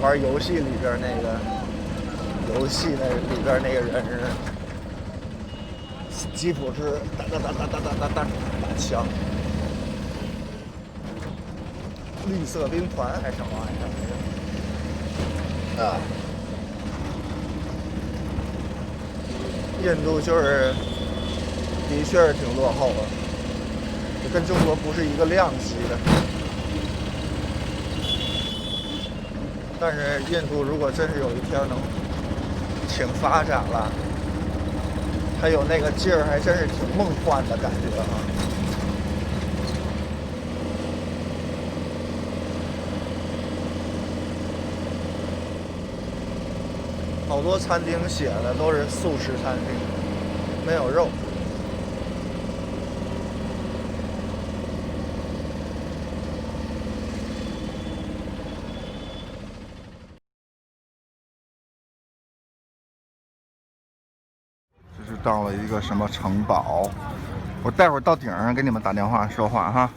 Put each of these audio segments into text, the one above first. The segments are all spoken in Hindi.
玩游戏里边那个里边那个人似的，吉普是打枪，绿色兵团还是什么玩意儿？啊，印度就是的确是挺落后的，跟中国不是一个量级的。但是印度如果真是有一天能挺发展了，它有那个劲儿，还真是挺梦幻的感觉啊！好多餐厅写的都是素食餐厅，没有肉。到了一个什么城堡，我待会儿到顶上给你们打电话说话哈。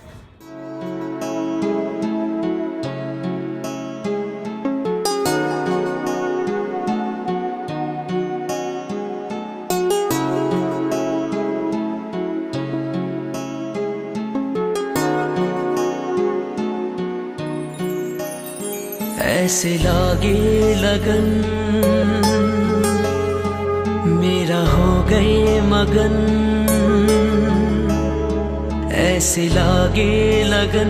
ऐसे लागे लगन मेरा हो गए मगन ऐसे लागे लगन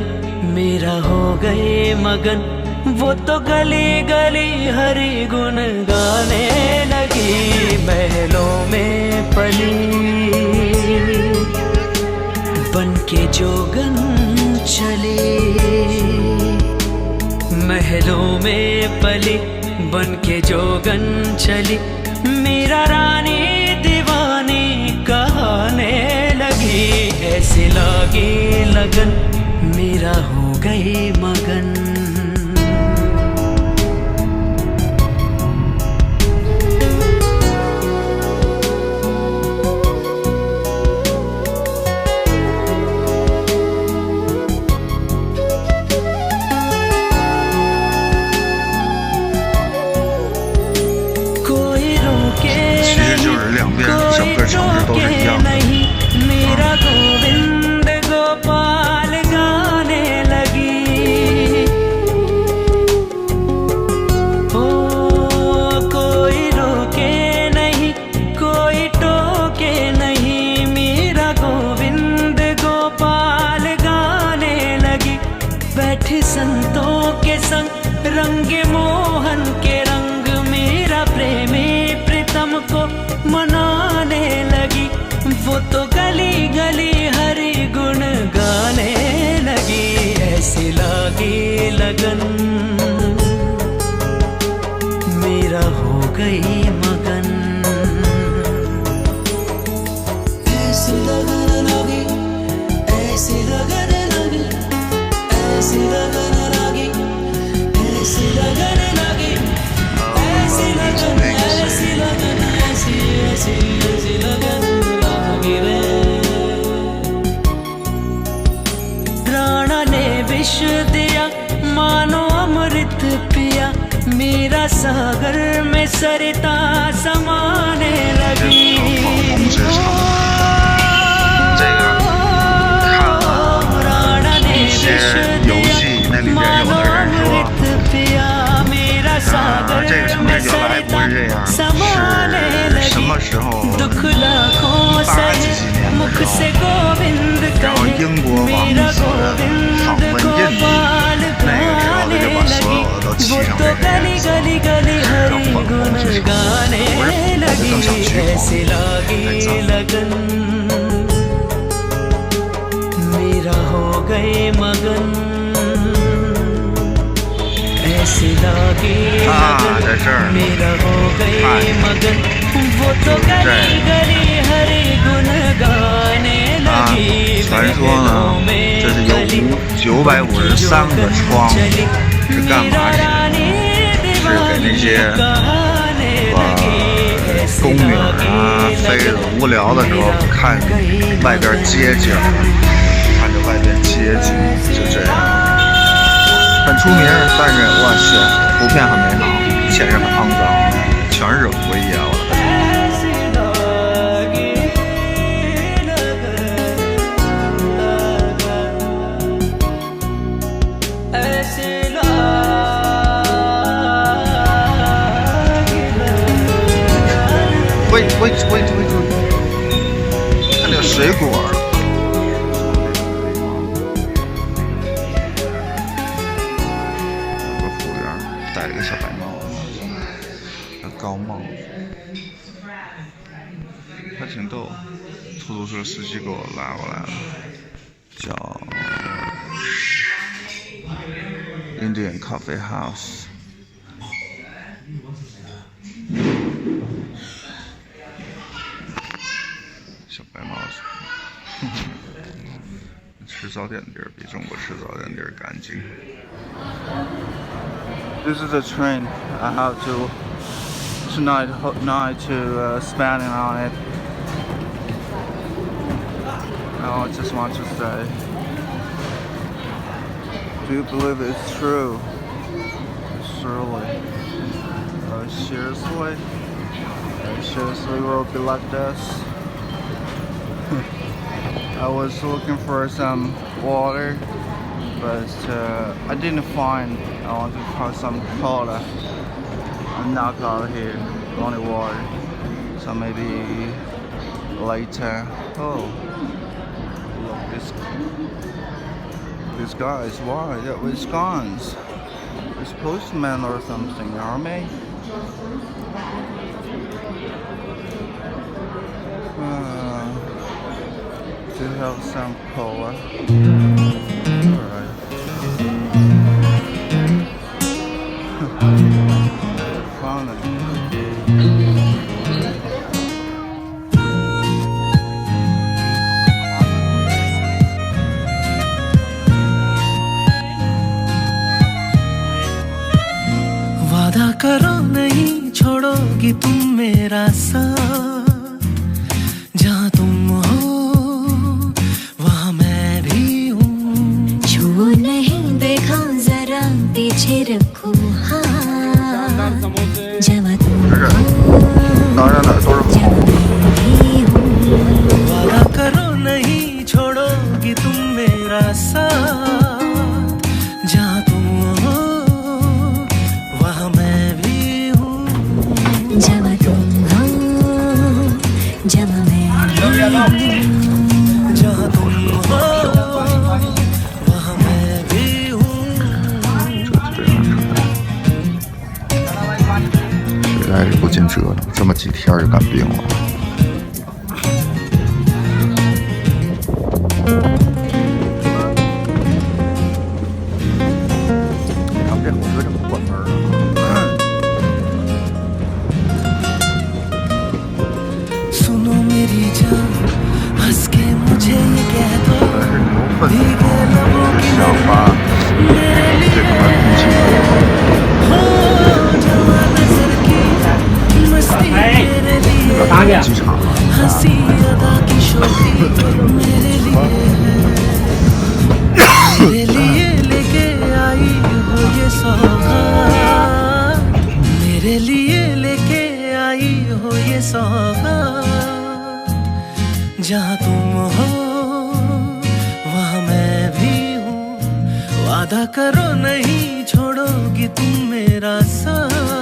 मेरा हो गए मगन वो तो गली गली हरि गुन गाने लगी महलों में पली बन के जोगन चले महलों में पली बन के जोगन चली मेरा रानी दीवानी कहने लगी ऐसे लागे लगन मेरा हो गई मगन मेरा गोविंद गोपाल गाने लगी ओ कोई रोके नहीं कोई टोके नहीं मेरा गोविंद गोपाल गाने लगी बैठी संतों के संग रंग मोहन के रंग मेरा प्रेमी प्रीतम को मनाने लगी वो तो गली गली हरि गुण गाने लगी ऐसी लागी लगन मेरा हो गई मगन ऐसी लगन लगी ऐसी लगन लगी ऐसी लगन लगी ऐसी लगन लगी ऐसी लगन ऐसी लगन ऐसी ऐसी ऐसी लगन प्राणा ने विष दिया मानो अमृत पिया मेरा सागर में सरिता समाने लगी प्राणा ने विष दिया मानो अमृत पिया मेरा सागर में सरिता समाने लगी दुख लाखों सहे मुख से गोविंद कहे मेरा गोविंद गोपाल गाने लगी वो तो गली गली गली हरि गुण गाने लगी ऐसी लागी लगन मेरा हो गए मगन ऐसी लागी लगन मेरा हो गए मगन वो तो गली गली हरि गुण गाने लगी 传说呢，这是有953个窗，是干嘛使的？是给那些宫女啊、妃子无聊的时候看外边街景，看着外边街景，就这样。而很出名，但是我去，图片很美好，现实很肮脏，全是灰耶！我的天。喂，看那个水果。有个服务员戴了个小白帽子，个高帽子，还挺逗。出租车司机给我拉过来了，叫 Indian Coffee House。小白帽子，吃早点地儿比中国吃早点地儿干净。This is the train I have to tonight to spending on it. I just want to say, do you believe it's true? Surely, seriously, seriously will be like this. I was looking for some water, but I didn't find. I want to find some cola. I'm not out here, only water. So maybe later. Oh, look, these guys. Why? That was guns. It's postman or something, aren't they? To have some cola. Alright. Found it. वादा करो नहीं छोड़ोगी तुम मेरा साथ जहाँ तुम हो वहाँ मैं भी हूँ छू नहीं देखा जरा पीछे रखो हाँ जहाँ तुम हो जहाँ मैं भी हूँ वादा करो नहीं छोड़ोगी तुम मेरा साथ जहाँ तुम हो वहाँ मैं भी हूँ जहाँ तुम हो जहाँ मैं भी हूँ जहाँ तुम हो वहाँ मैं भी हूँ 实在是不禁折腾，这么几天就干病了。他们这火车怎么关门啊？सुनो मेरी जान हंस के मुझे ये कह दो भीगे लबों की मेरे लिए हो जवां नजर की मस्ती मेरे लिए हंसी अदा की शोखी मेरे लिए लेके आई हो ये सौगात मेरे लिए लेके आई हो ये सौगात जहाँ तुम हो वहाँ मैं भी हूँ वादा करो नहीं छोड़ोगी तुम मेरा साथ